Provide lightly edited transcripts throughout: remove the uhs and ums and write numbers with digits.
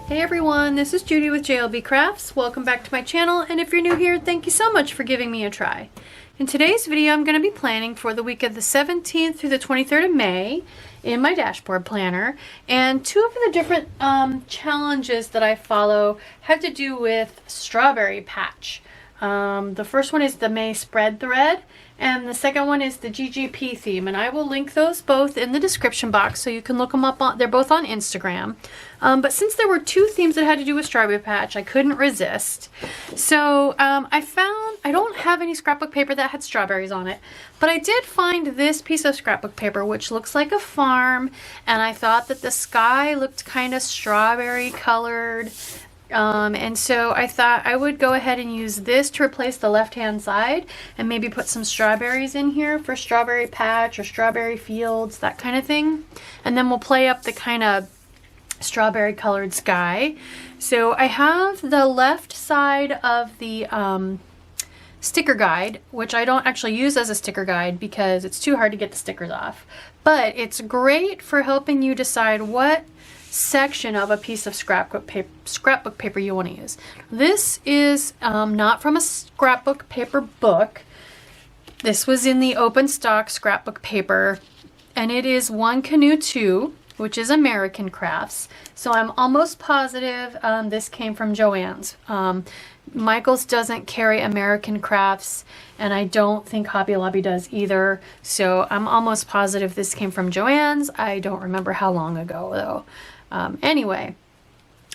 Hey everyone, this is Judi with JLBCrafts. Welcome back to my channel, and if you're new here, thank you so much for giving me a try. In today's video, I'm going to be planning for the week of the 17th through the 23rd of May in my dashboard planner, and two of the different challenges that I follow have to do with strawberry patch. The first one is the May spread thread, and the second one is the GGP theme, and I will link those both in the description box so you can look them up. They're both on Instagram. But since there were two themes that had to do with strawberry patch, I couldn't resist. So I found, I don't have any scrapbook paper that had strawberries on it, but I did find this piece of scrapbook paper which looks like a farm, and I thought that the sky looked kind of strawberry colored. And so I thought I would go ahead and use this to replace the left-hand side and maybe put some strawberries in here for strawberry patch or strawberry fields, that kind of thing. And then we'll play up the kind of strawberry colored sky. So I have the left side of the sticker guide, which I don't actually use as a sticker guide because it's too hard to get the stickers off. But it's great for helping you decide what section of a piece of scrapbook paper you want to use. This is not from a scrapbook paper book. This was in the open stock scrapbook paper, and it is One Canoe 2, which is American Crafts. So I'm almost positive this came from Joann's. Michael's doesn't carry American Crafts, and I don't think Hobby Lobby does either. So I'm almost positive this came from Joann's. I don't remember how long ago though. Anyway,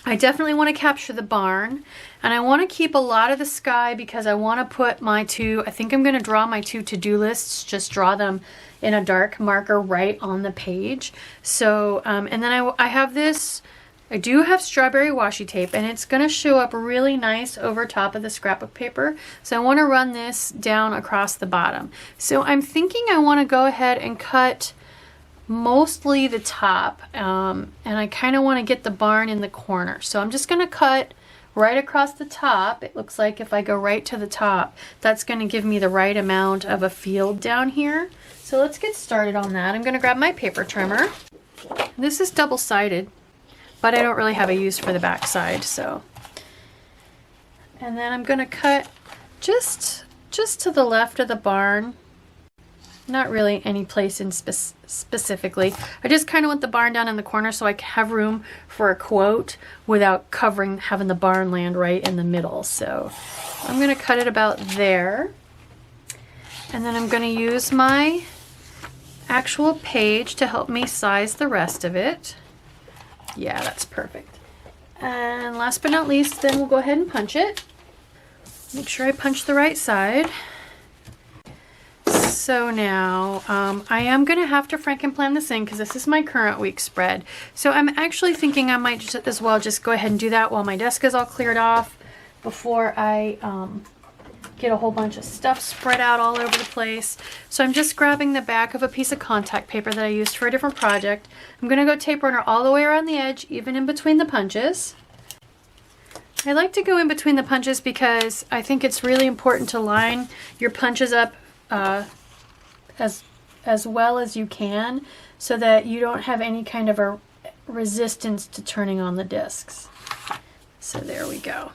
I definitely want to capture the barn, and I want to keep a lot of the sky because I want to put my I think I'm going to draw my two to-do lists, just draw them in a dark marker right on the page. So, and then I have this, I do have strawberry washi tape, and it's going to show up really nice over top of the scrapbook paper. So I want to run this down across the bottom. So I'm thinking I want to go ahead and cut mostly the top, and I kind of want to get the barn in the corner. So I'm just going to cut right across the top. It looks like if I go right to the top, that's going to give me the right amount of a field down here. So let's get started on that. I'm going to grab my paper trimmer. This is double-sided, but I don't really have a use for the back side, so. And then I'm going to cut just to the left of the barn. Not really any place in specifically. I just kind of want the barn down in the corner so I can have room for a quote without having the barn land right in the middle. So I'm going to cut it about there. And then I'm going to use my actual page to help me size the rest of it. Yeah, that's perfect. And last but not least, then we'll go ahead and punch it. Make sure I punch the right side. So now I am going to have to Frankenplan this in because this is my current week spread. So I'm actually thinking I might just as well just go ahead and do that while my desk is all cleared off before I get a whole bunch of stuff spread out all over the place. So I'm just grabbing the back of a piece of contact paper that I used for a different project. I'm going to go tape runner all the way around the edge, even in between the punches. I like to go in between the punches because I think it's really important to line your punches up as well as you can so that you don't have any kind of a resistance to turning on the discs. So there we go.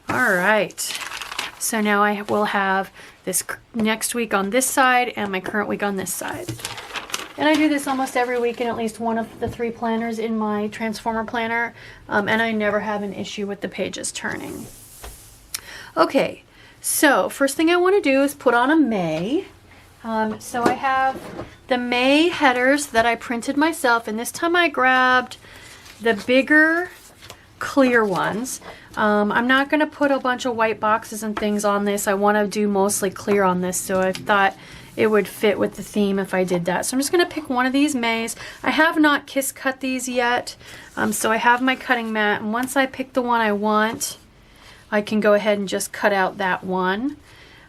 All right. So now I will have this next week on this side and my current week on this side. And I do this almost every week in at least one of the 3 planners in my Transformer planner, and I never have an issue with the pages turning. Okay. So first thing I want to do is put on a May. So I have the May headers that I printed myself, and this time I grabbed the bigger clear ones. I'm not going to put a bunch of white boxes and things on this. I want to do mostly clear on this, so I thought it would fit with the theme if I did that. So I'm just going to pick one of these Mays. I have not kiss cut these yet, so I have my cutting mat, and once I pick the one I want, I can go ahead and just cut out that one.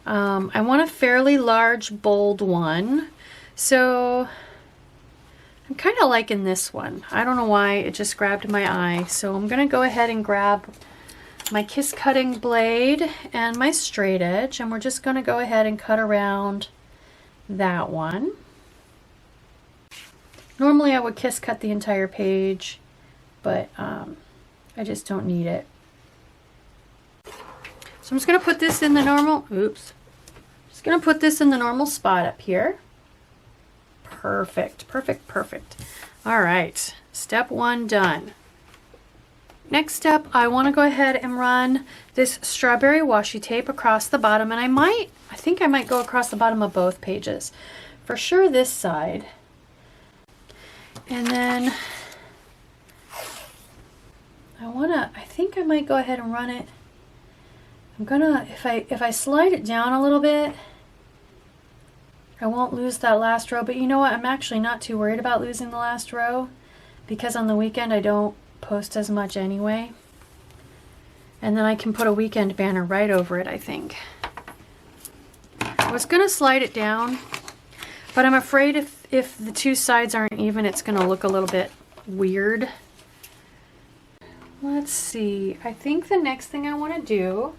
I want a fairly large, bold one. So I'm kind of liking this one. I don't know why, it just grabbed my eye. So I'm going to go ahead and grab my kiss cutting blade and my straight edge, and we're just going to go ahead and cut around that one. Normally I would kiss cut the entire page, but I just don't need it. So I'm just going to put this in the normal, oops. Just going to put this in the normal spot up here. Perfect, perfect, perfect. All right, step 1 done. Next step, I want to go ahead and run this strawberry washi tape across the bottom, and I think I might go across the bottom of both pages. For sure this side. And then I think I might go ahead and run it. I'm gonna, if I slide it down a little bit, I won't lose that last row, but you know what? I'm actually not too worried about losing the last row because on the weekend I don't post as much anyway. And then I can put a weekend banner right over it, I think. I was gonna slide it down, but I'm afraid if the two sides aren't even, it's gonna look a little bit weird. Let's see, I think the next thing I wanna do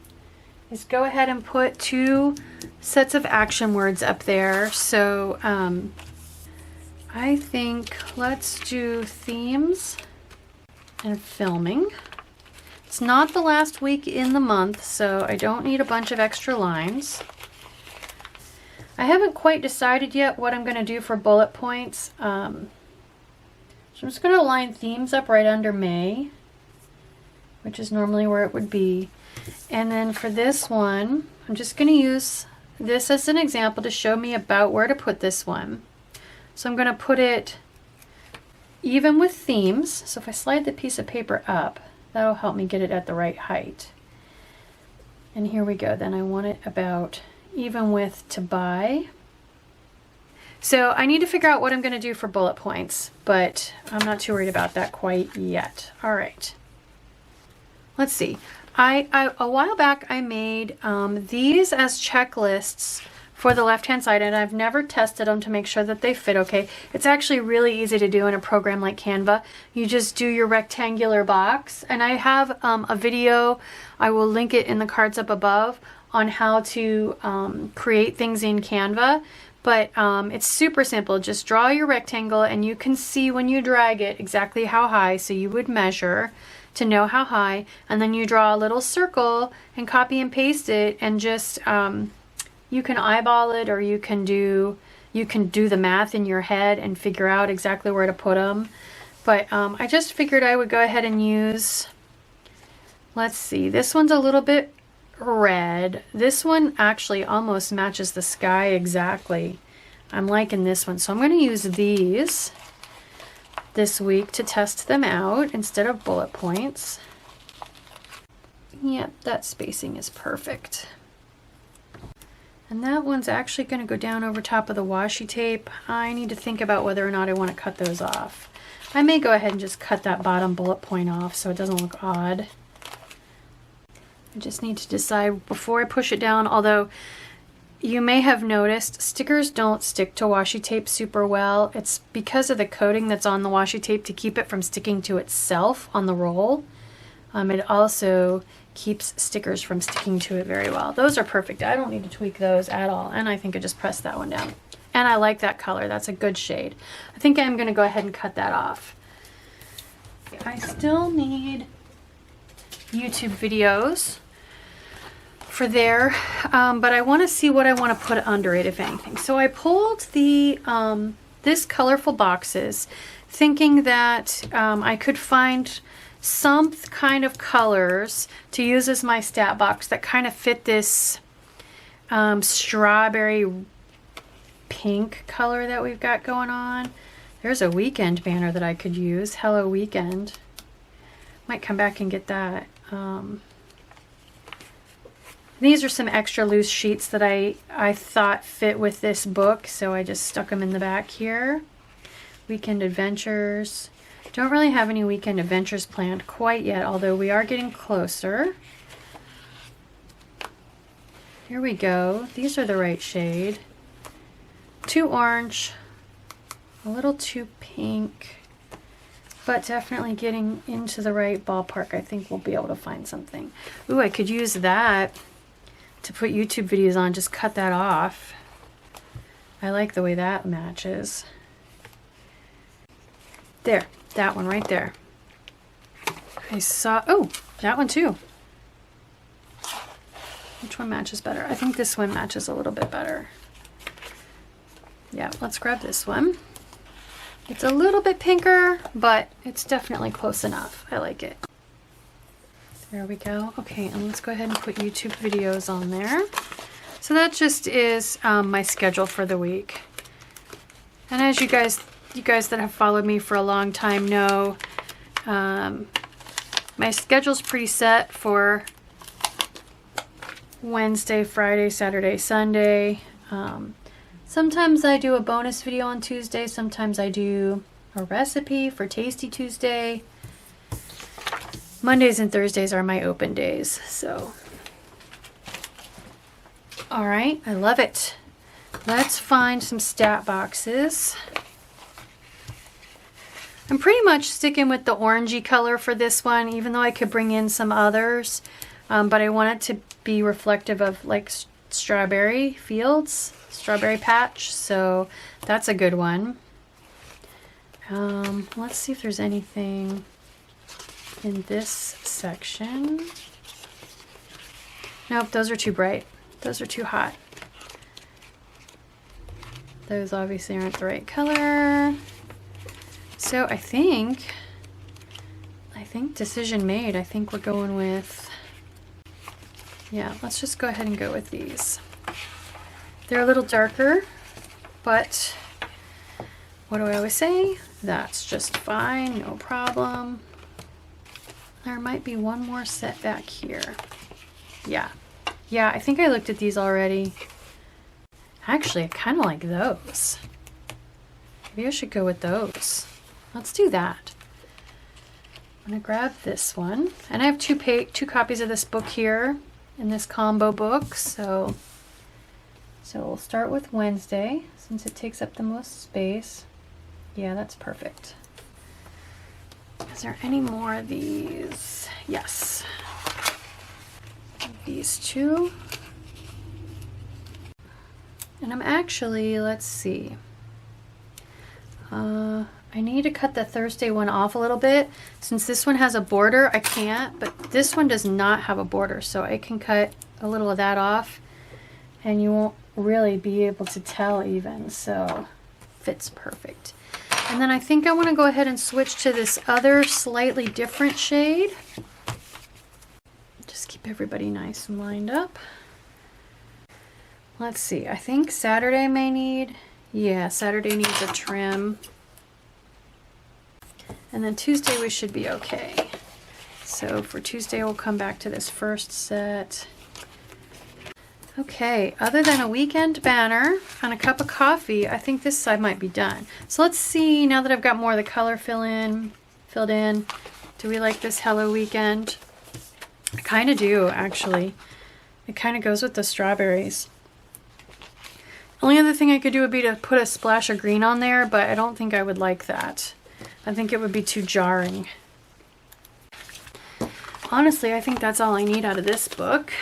is go ahead and put 2 sets of action words up there. So I think let's do themes and filming. It's not the last week in the month, so I don't need a bunch of extra lines. I haven't quite decided yet what I'm going to do for bullet points. So I'm just going to line themes up right under May, which is normally where it would be. And then for this one, I'm just going to use this as an example to show me about where to put this one. So I'm going to put it even with themes. So if I slide the piece of paper up, that'll help me get it at the right height. And here we go. Then I want it about even width to buy. So I need to figure out what I'm going to do for bullet points, but I'm not too worried about that quite yet. All right. Let's see. A while back I made these as checklists for the left-hand side, and I've never tested them to make sure that they fit okay. It's actually really easy to do in a program like Canva. You just do your rectangular box, and I have a video, I will link it in the cards up above, on how to create things in Canva. But it's super simple. Just draw your rectangle, and you can see when you drag it exactly how high, so you would measure to know how high, and then you draw a little circle and copy and paste it, and just you can eyeball it, or you can do the math in your head and figure out exactly where to put them. But I just figured I would go ahead and use, let's see, this one's a little bit red. This one actually almost matches the sky exactly. I'm liking this one, so I'm going to use these this week to test them out instead of bullet points. Yep, that spacing is perfect. And that one's actually going to go down over top of the washi tape. I need to think about whether or not I want to cut those off. I may go ahead and just cut that bottom bullet point off so it doesn't look odd. I just need to decide before I push it down, although you may have noticed stickers don't stick to washi tape super well. It's because of the coating that's on the washi tape to keep it from sticking to itself on the roll. It also keeps stickers from sticking to it very well. Those are perfect. I don't need to tweak those at all. And I think I just pressed that one down. And I like that color. That's a good shade. I think I'm going to go ahead and cut that off. I still need YouTube videos for there, but I want to see what I want to put under it, if anything. So I pulled the this colorful boxes, thinking that I could find some kind of colors to use as my stat box that kind of fit this strawberry pink color that we've got going on. There's a weekend banner that I could use. Hello Weekend. Might come back and get that. These are some extra loose sheets that I thought fit with this book, so I just stuck them in the back here. Weekend Adventures. Don't really have any weekend adventures planned quite yet, although we are getting closer. Here we go. These are the right shade. Too orange, a little too pink, but definitely getting into the right ballpark. I think we'll be able to find something. Ooh, I could use that to put YouTube videos on. Just cut that off. I like the way that matches. There, that one right there. I saw, oh, that one too. Which one matches better? I think this one matches a little bit better. Yeah, let's grab this one. It's a little bit pinker, but it's definitely close enough. I like it. There we go. Okay, and let's go ahead and put YouTube videos on there. So that just is my schedule for the week. And as you guys that have followed me for a long time know, my schedule's pretty set for Wednesday, Friday, Saturday, Sunday. Sometimes I do a bonus video on Tuesday. Sometimes I do a recipe for Tasty Tuesday. Mondays and Thursdays are my open days. So, all right, I love it. Let's find some stat boxes. I'm pretty much sticking with the orangey color for this one, even though I could bring in some others. But I want it to be reflective of like strawberry fields, strawberry patch. So that's a good one. Let's see if there's anything in this section. Nope, those are too bright. Those are too hot. Those obviously aren't the right color. So I think decision made. I think we're going with, yeah, let's just go ahead and go with these. They're a little darker, but what do I always say? That's just fine, no problem. There might be one more set back here. Yeah, I think I looked at these already. Actually, I kind of like those. Maybe I should go with those. Let's do that. I'm gonna grab this one, and I have two copies of this book here in this combo book. So we'll start with Wednesday since it takes up the most space. Yeah, that's perfect. Is there any more of these? Yes. These two. And I'm actually, let's see. I need to cut the Thursday one off a little bit. Since this one has a border, I can't, but this one does not have a border, so I can cut a little of that off and you won't really be able to tell even, so fits perfect. And then I think I want to go ahead and switch to this other slightly different shade. Just keep everybody nice and lined up. Let's see, I think Saturday may need, yeah, Saturday needs a trim. And then Tuesday we should be okay. So for Tuesday we'll come back to this first set. Okay, other than a weekend banner and a cup of coffee, I think this side might be done. So let's see, now that I've got more of the color filled in, do we like this Hello Weekend? I kind of do, actually. It kind of goes with the strawberries. Only other thing I could do would be to put a splash of green on there, but I don't think I would like that. I think it would be too jarring. Honestly, I think that's all I need out of this book.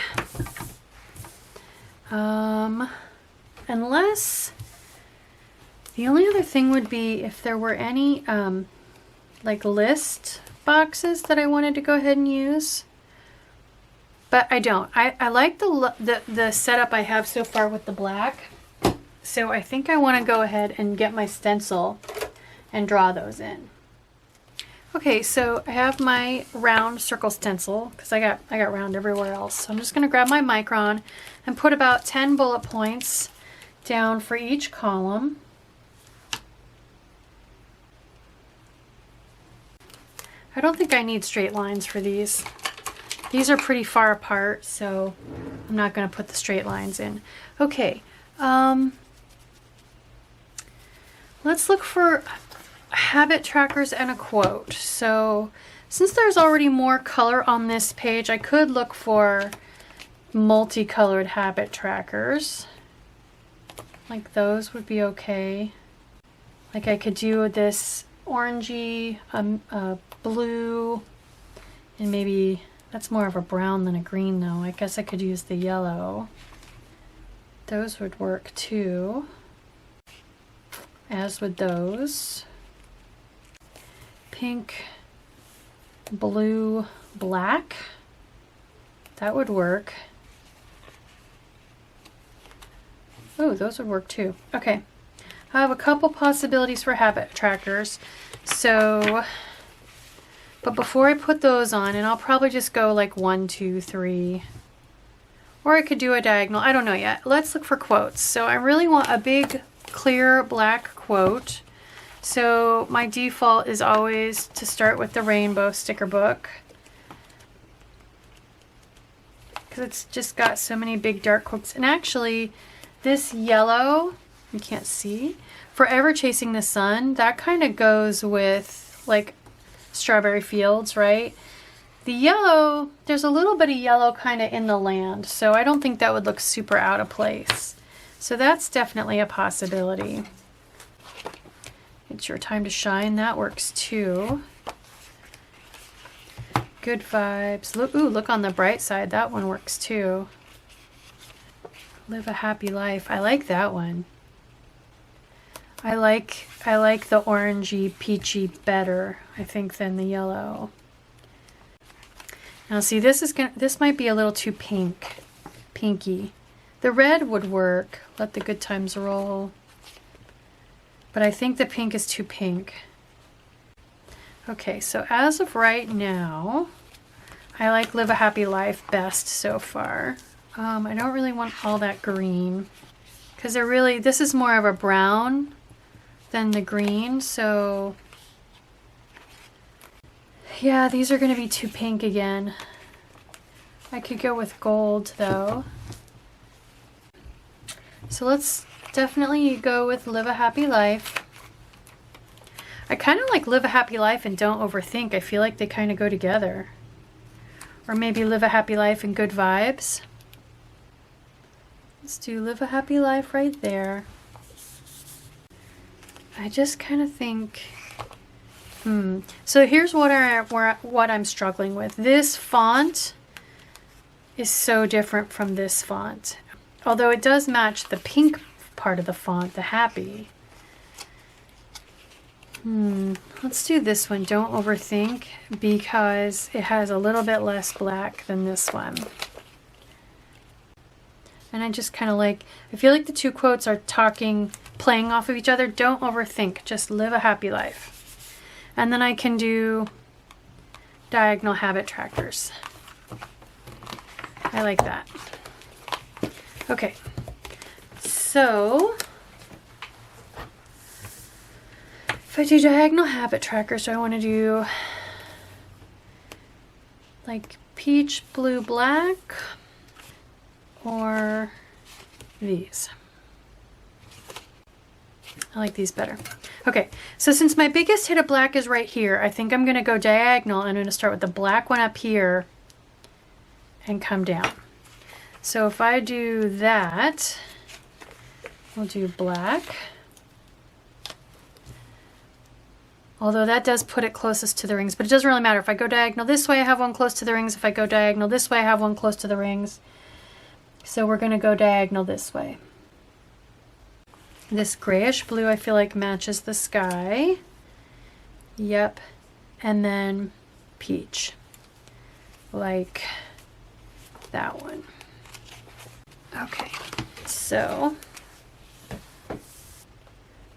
Unless the only other thing would be if there were any like list boxes that I wanted to go ahead and use. But I don't. I like the setup I have so far with the black. So I think I want to go ahead and get my stencil and draw those in. Okay, so I have my round circle stencil because I got round everywhere else. So I'm just going to grab my micron and put about 10 bullet points down for each column. I don't think I need straight lines for these. These are pretty far apart, so I'm not going to put the straight lines in. Okay, let's look for habit trackers and a quote. So since there's already more color on this page, I could look for multicolored habit trackers. Like those would be okay. Like I could do this orangey, blue, and maybe that's more of a brown than a green though. I guess I could use the yellow. Those would work too, as would those. Pink, blue black. That would work. Oh, those would work too. Okay. I have a couple possibilities for habit trackers. So, but before I put those on, and I'll probably just go like 1, 2, 3. Or I could do a diagonal. I don't know yet. Let's look for quotes. So I really want a big, clear, black quote. So my default is always to start with the rainbow sticker book, because it's just got so many big, dark quotes. And actually, this yellow, you can't see, Forever Chasing the Sun, that kind of goes with like Strawberry Fields, right? The yellow, there's a little bit of yellow kind of in the land, so I don't think that would look super out of place. So that's definitely a possibility. It's Your Time to Shine, that works too. Good Vibes. Look, ooh, look on the bright side, that one works too. Live a Happy Life, I like that one. I like the orangey peachy better, I think, than the yellow. Now see, this might be a little too pinky. The red would work. Let the Good Times Roll. But I think the pink is too pink. Okay, so as of right now, I like Live a Happy Life best so far. I don't really want all that green, because this is more of a brown than the green, so yeah, these are going to be too pink again. I could go with gold though. So let's definitely go with Live a Happy Life. I kind of like Live a Happy Life and Don't Overthink. I feel like they kind of go together. Or maybe Live a Happy Life and Good Vibes. Let's do Live a Happy Life right there. I just kind of think, so here's what I'm struggling with. This font is so different from this font. Although it does match the pink part of the font, the happy. Let's do this one, Don't Overthink, because it has a little bit less black than this one. And I just kind of like, I feel like the two quotes are playing off of each other. Don't overthink, just live a happy life. And then I can do diagonal habit trackers. I like that. Okay, so if I do diagonal habit trackers, do I want to do like peach, blue, black, or these? I like these better. Okay, so since my biggest hit of black is right here, I think I'm going to go diagonal, and I'm going to start with the black one up here and come down. So if I do that, we'll do black. Although that does put it closest to the rings, but it doesn't really matter. If I go diagonal this way, I have one close to the rings. If I go diagonal this way, I have one close to the rings. So we're going to go diagonal this way. This grayish blue I feel like matches the sky. Yep. And then peach. Like that one. Okay. So I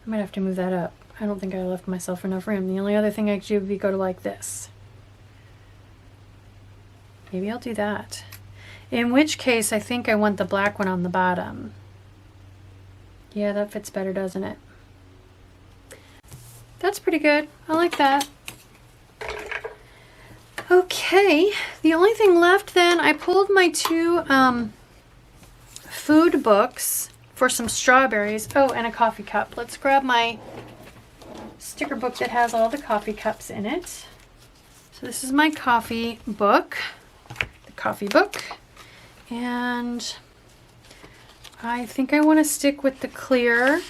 might have to move that up. I don't think I left myself enough room. The only other thing I could do would be go to like this. Maybe I'll do that. In which case, I think I want the black one on the bottom. Yeah, that fits better, doesn't it? That's pretty good. I like that. Okay, the only thing left then, I pulled my two food books for some strawberries. Oh, and a coffee cup. Let's grab my sticker book that has all the coffee cups in it. So this is my coffee book, the coffee book. And I think I want to stick with the clear,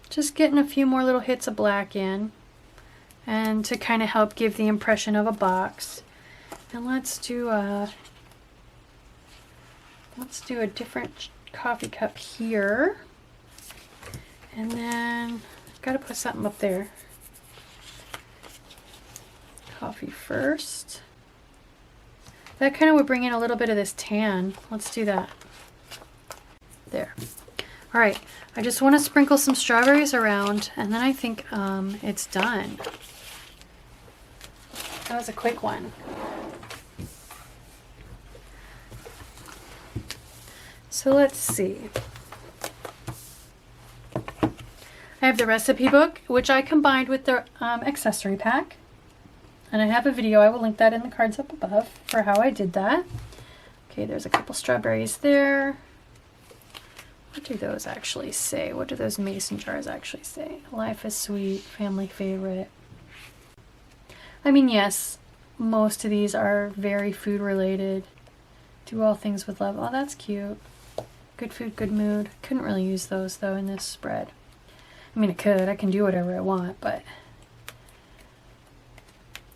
just getting a few more little hits of black in, and to kind of help give the impression of a box. And let's do a different coffee cup here, and then I've got to put something up there. coffee first. That kind of would bring in a little bit of this tan. Let's do that. There. All right, I just want to sprinkle some strawberries around, and then I think it's done. That was a quick one. So let's see. I have the recipe book, which I combined with the accessory pack. And I have a video, I will link that in the cards up above for how I did that. Okay, there's a couple strawberries there. What do those actually say? What do those mason jars actually say? Life is sweet, family favorite. I mean, yes, most of these are very food related. Do all things with love. Oh, that's cute. Good food, good mood. Couldn't really use those though in this spread. I mean, I can do whatever I want, but...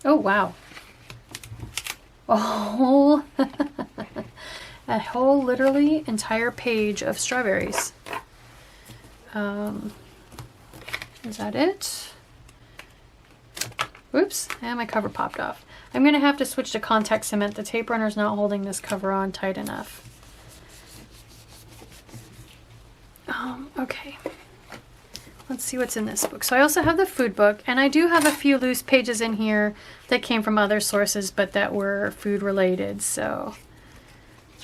Oh, wow. A whole literally entire page of strawberries. Is that it? Oops, and my cover popped off. I'm gonna have to switch to contact cement. The tape runner's not holding this cover on tight enough. Okay. Let's see what's in this book. So I also have the food book, and I do have a few loose pages in here that came from other sources, but that were food related. So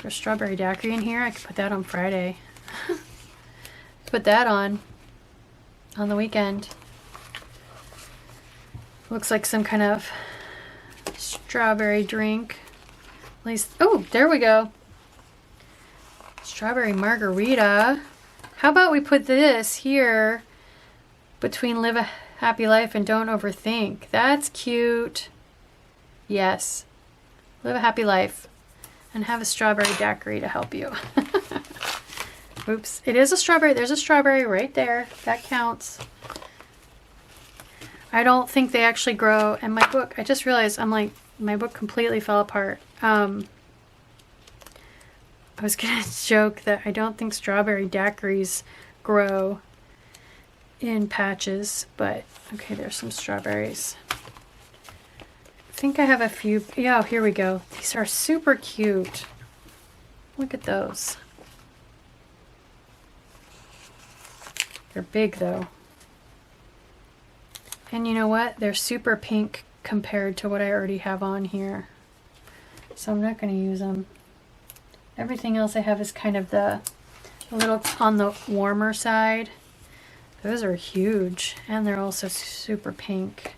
there's strawberry daiquiri in here. I could put that on Friday. Put that on the weekend. Looks like some kind of strawberry drink. At least, oh, there we go. Strawberry margarita. How about we put this here between live a happy life and don't overthink? That's cute. Yes. Live a happy life and have a strawberry daiquiri to help you. Oops. It is a strawberry. There's a strawberry right there. That counts. I don't think they actually grow. And my book, I just realized my book completely fell apart. I was going to joke that I don't think strawberry daiquiris grow in patches, but okay, there's some strawberries. I think I have a few. Yeah, here we go. These are super cute. Look at those. They're big though. And you know what? They're super pink compared to what I already have on here. So I'm not going to use them. Everything else I have is kind of a little on the warmer side. Those are huge, and they're also super pink.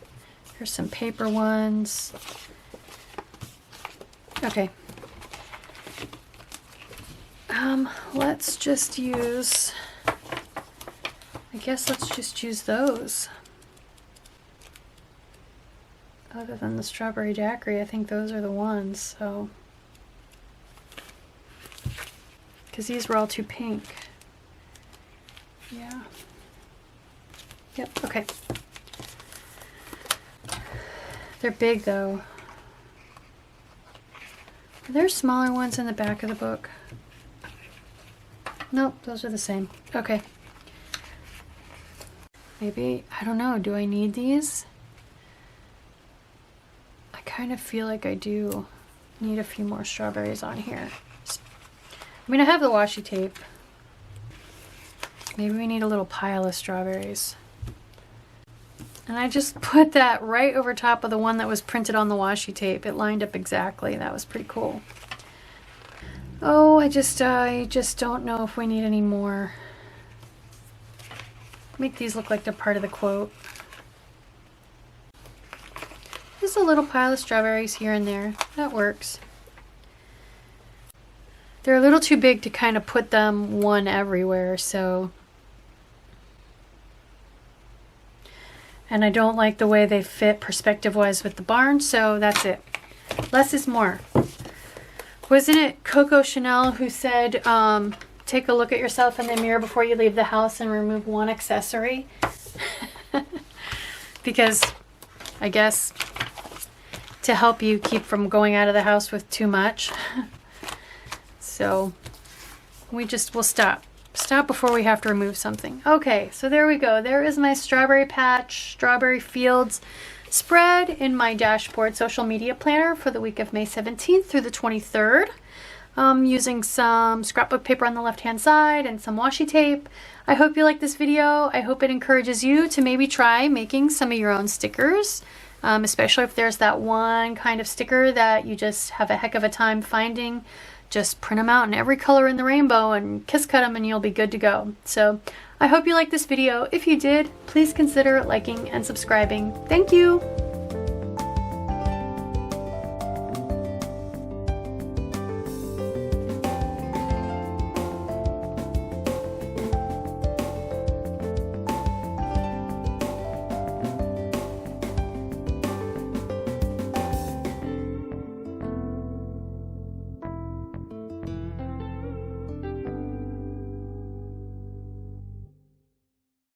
Here's some paper ones. Okay. Let's just use, I guess let's just use those. Other than the strawberry daiquiri, I think those are the ones, so. Because these were all too pink. Yeah. Yep, okay. They're big though. Are there smaller ones in the back of the book? Nope, those are the same. Okay. Maybe, I don't know, do I need these? I kind of feel like I do need a few more strawberries on here. I mean, I have the washi tape. Maybe we need a little pile of strawberries. And I just put that right over top of the one that was printed on the washi tape. It lined up exactly. That was pretty cool. Oh, I just don't know if we need any more. Make these look like they're part of the quote. Just a little pile of strawberries here and there. That works. They're a little too big to kind of put them one everywhere, so. And I don't like the way they fit perspective-wise with the barn, so that's it. Less is more. Wasn't it Coco Chanel who said, take a look at yourself in the mirror before you leave the house and remove one accessory? Because I guess to help you keep from going out of the house with too much. So we'll stop. Stop before we have to remove something. Okay, so there we go. There is my strawberry patch, strawberry fields spread in my dashboard social media planner for the week of May 17th through the 23rd. Using some scrapbook paper on the left hand side and some washi tape. I hope you like this video. I hope it encourages you to maybe try making some of your own stickers, especially if there's that one kind of sticker that you just have a heck of a time finding. Just print them out in every color in the rainbow and kiss cut them and you'll be good to go. So I hope you like this video. If you did, please consider liking and subscribing. Thank you.